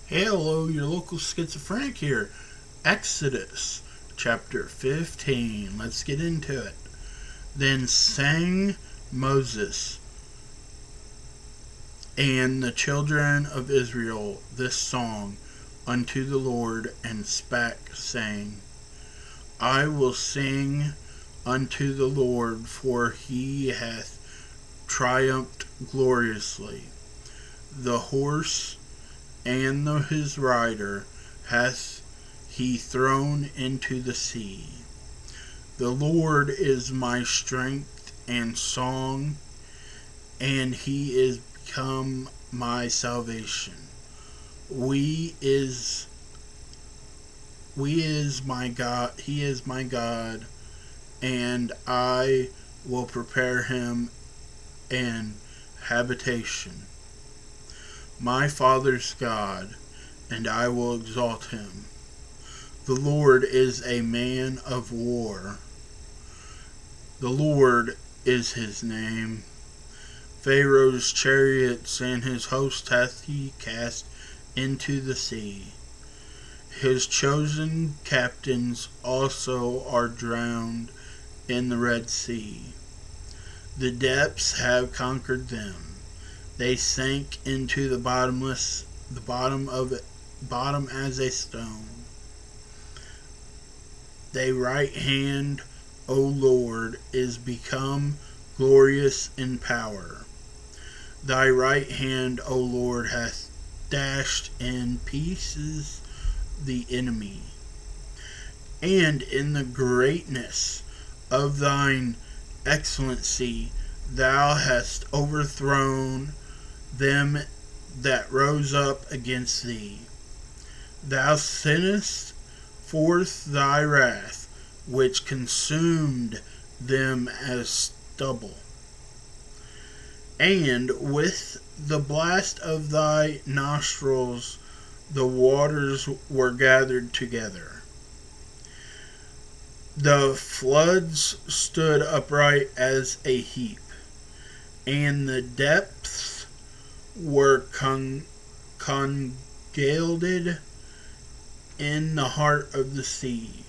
Hello, your local schizophrenic here. Exodus chapter 15. Let's get into it. Then sang Moses and the children of Israel this song unto the Lord, and spake, saying, I will sing unto the Lord, for he hath triumphed gloriously. The horse and his rider hath he thrown into the sea. The Lord is my strength and song, and he is become my salvation. He is my God, and I will prepare him an habitation. My father's God, and I will exalt him. The Lord is a man of war. The Lord is his name. Pharaoh's chariots and his host hath he cast into the sea. His chosen captains also are drowned in the Red Sea. The depths have conquered them. They sank into the bottom as a stone. Thy right hand, O Lord, is become glorious in power. Thy right hand, O Lord, hath dashed in pieces the enemy. And in the greatness of thine excellency thou hast overthrown them that rose up against thee. Thou sentest forth thy wrath, which consumed them as stubble. And with the blast of thy nostrils the waters were gathered together. The floods stood upright as a heap, and the depths were congealed in the heart of the sea.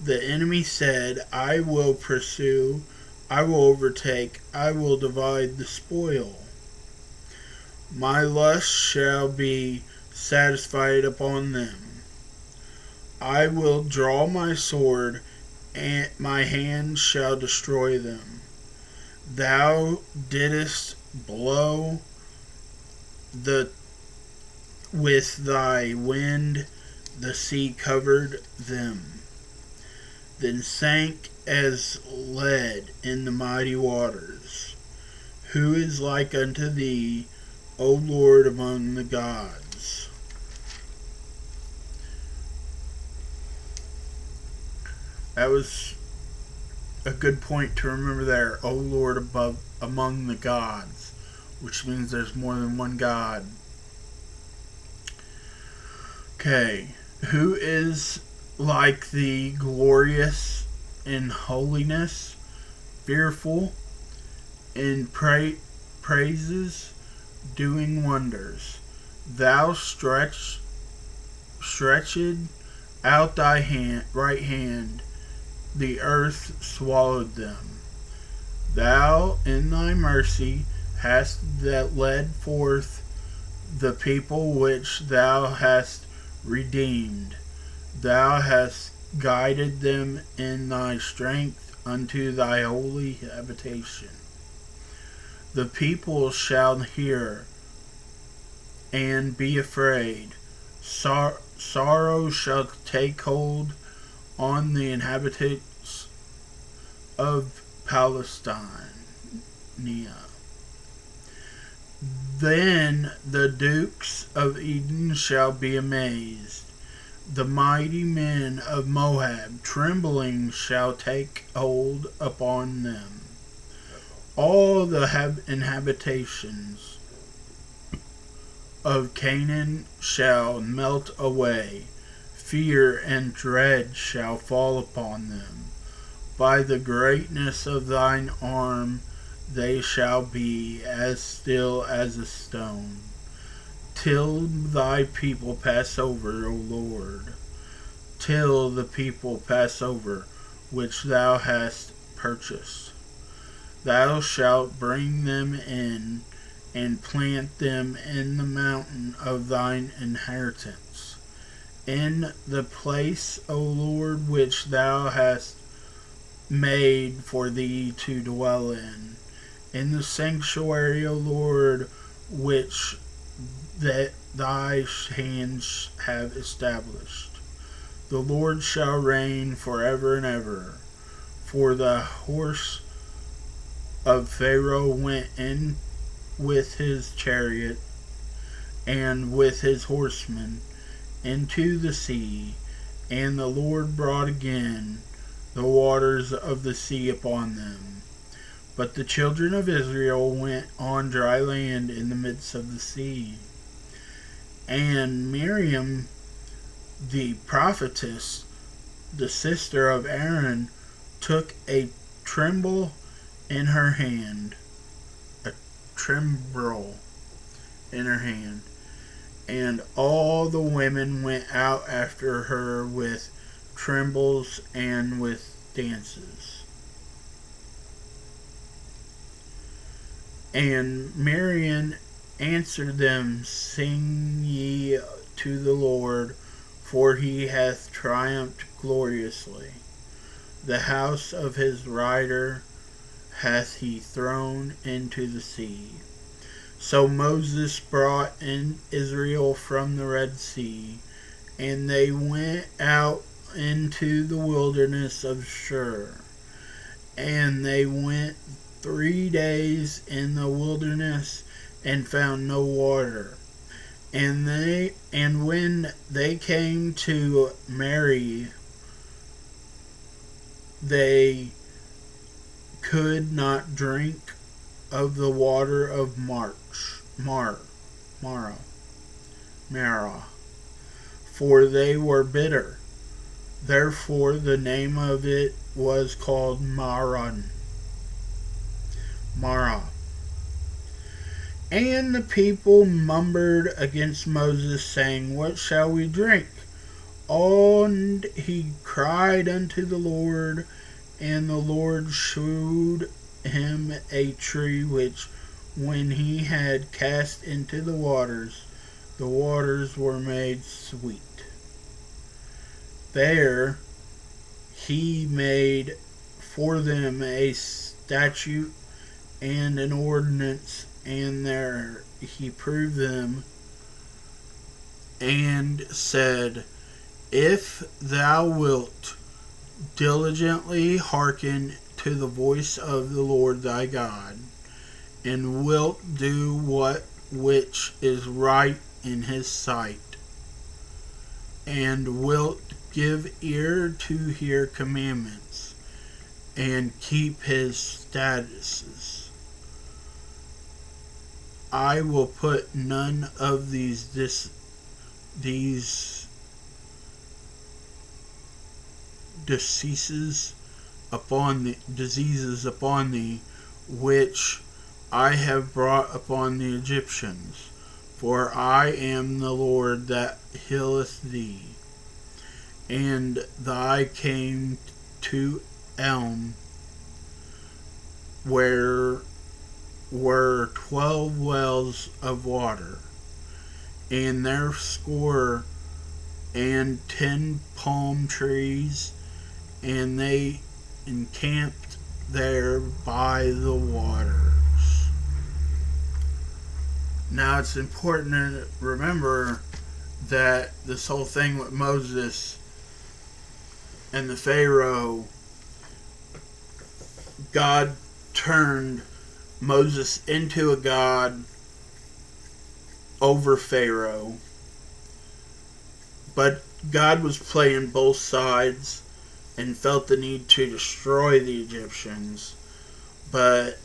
The enemy said, I will pursue, I will overtake, I will divide the spoil. My lust shall be satisfied upon them. I will draw my sword, and my hand shall destroy them. Thou didst blow with thy wind, the sea covered them, then sank as lead in the mighty waters. Who is like unto thee, O Lord, among the gods? That was a good point to remember there. O Lord, among the gods, which means there's more than one God. Okay, who is like thee, glorious in holiness, fearful in praises, doing wonders? Thou stretched out thy right hand, the earth swallowed them. Thou in thy mercy hast led forth the people which thou hast redeemed. Thou hast guided them in thy strength unto thy holy habitation. The people shall hear and be afraid. Sorrow shall take hold on the inhabitants of Palestine. Then the dukes of Edom shall be amazed. The mighty men of Moab trembling shall take hold upon them. All the inhabitations of Canaan shall melt away. Fear and dread shall fall upon them. By the greatness of thine arm they shall be as still as a stone. till thy people pass over, O Lord, till the people pass over, which thou hast purchased. Thou shalt bring them in, and plant them in the mountain of thine inheritance, in the place, O Lord, which thou hast made for thee to dwell in the sanctuary, O Lord, which that thy hands have established. The Lord shall reign forever and ever. For the horse of Pharaoh went in with his chariot and with his horsemen into the sea, and the Lord brought again the waters of the sea upon them. But the children of Israel went on dry land in the midst of the sea. And Miriam, the prophetess, the sister of Aaron, took a timbrel in her hand, and all the women went out after her with timbrels and with dances. And Miriam answered them, Sing ye to the Lord, for he hath triumphed gloriously. The house of his rider hath he thrown into the sea. So Moses brought in Israel from the Red Sea, and they went out into the wilderness of Shur. And they went 3 days in the wilderness and found no water. And when they came to Mary, they could not drink of the water of Marah, for they were bitter. Therefore the name of it was called Marah. And the people murmured against Moses, saying, What shall we drink? And he cried unto the Lord, and the Lord shewed him a tree which, when he had cast into the waters were made sweet. There he made for them a statute and an ordinance, and there he proved them, and said, If thou wilt diligently hearken to the voice of the Lord thy God, and wilt do which is right in his sight, and wilt give ear to hear commandments, and keep his statutes, I will put none of these diseases upon thee, which I have brought upon the Egyptians, for I am the Lord that healeth thee. And they came to Elm, where were 12 wells of water, and there 10 palm trees, and they encamped there by the waters. Now it's important to remember that this whole thing with Moses and the Pharaoh, God turned Moses into a god over Pharaoh, but God was playing both sides and felt the need to destroy the Egyptians. But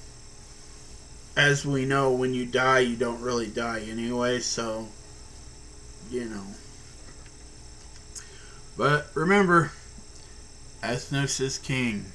as we know, when you die, you don't really die anyway, so, But remember, ethnose is king.